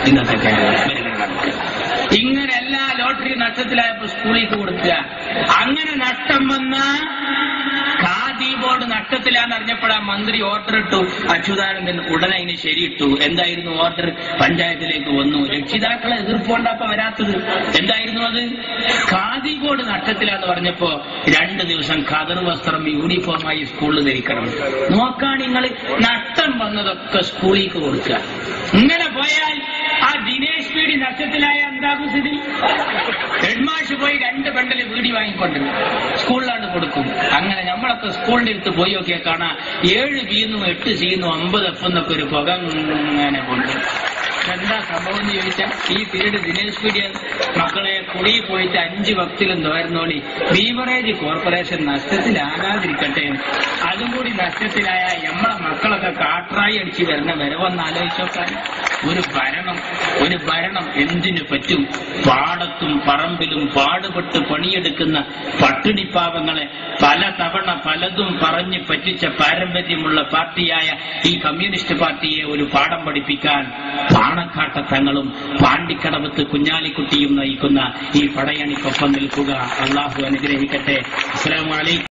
ഇന്നത്തെ ഇങ്ങനെ എല്ലാ ലോട്ടറി നഷ്ടത്തിലായപ്പോ സ്കൂളിലേക്ക് കൊടുക്കുക. അങ്ങനെ നഷ്ടം വന്ന ഖാദി ബോർഡ് നഷ്ടത്തിലാന്ന് അറിഞ്ഞപ്പോഴാ മന്ത്രി ഓർഡർ ഇട്ടു. അച്യുതാനന്ദൻ ഉടനെ അതിന് ശരിയിട്ടു. എന്തായിരുന്നു ഓർഡർ? പഞ്ചായത്തിലേക്ക് വന്നു. രക്ഷിതാക്കളെ എതിർപ്പുകൊണ്ടപ്പോ വരാത്തത്. എന്തായിരുന്നു അത്? ഖാദി ബോർഡ് നഷ്ടത്തിലാന്ന് പറഞ്ഞപ്പോ 2 ദിവസം ഖദർ വസ്ത്രം യൂണിഫോമായി സ്കൂളിൽ ധരിക്കണം. നോക്കാൻ നിങ്ങൾ നഷ്ടം വന്നതൊക്കെ സ്കൂളിലേക്ക് കൊടുക്കുക. ഇങ്ങനെ പോയാൽ ആ ദിനേശ് പീഡി നഷ്ടത്തിലായ എന്താകും സ്ഥിതി? ഹെഡ്മാഷ് പോയി 2 ബണ്ടല് വീടി വാങ്ങിക്കൊണ്ടിരും സ്കൂളിലാണ് കൊടുക്കും. അങ്ങനെ നമ്മളൊക്കെ സ്കൂളിന്റെ അടുത്ത് പോയി നോക്കിയാൽ കാണാം 7 ബിന്നും 8 സിന്നും 50 എഫ് എന്നൊക്കെ ഒരു പുക ഇങ്ങനെ കൊണ്ട്. എന്താ സംഭവം എന്ന് ചോദിച്ചാൽ ഈ പീരീഡ് ദിനേശ് പീഡിയൻ മക്കളെ കുടിയിൽ പോയിട്ട് 5 വക്തിലും തോരുന്നോളി ബീവറേജ് കോർപ്പറേഷൻ നഷ്ടത്തിലാകാതിരിക്കട്ടെ. അതും കൂടി നഷ്ടത്തിലായ നമ്മളെ മക്കളൊക്കെ കാട്രായി അടിച്ച് വരുന്ന വരവെന്ന് ആലോചിച്ചോക്കാൻ. ഒരു ഭരണം എന്തിനു പറ്റും? പാടത്തും പറമ്പിലും പാടുപെട്ട് പണിയെടുക്കുന്ന പട്ടിണിപ്പാവങ്ങളെ പല തവണ പലതും പറഞ്ഞ് പറ്റിച്ച പാരമ്പര്യമുള്ള പാർട്ടിയായ ഈ കമ്മ്യൂണിസ്റ്റ് പാർട്ടിയെ ഒരു പാഠം പഠിപ്പിക്കാൻ പാണക്കാട്ട തങ്ങളും പാണ്ടിക്കടവത്ത് കുഞ്ഞാലിക്കുട്ടിയും നയിക്കുന്ന ഈ പടയണിക്കൊപ്പം നിൽക്കുക. അള്ളാഹു അനുഗ്രഹിക്കട്ടെ. അസ്സലാമു അലൈക്കും.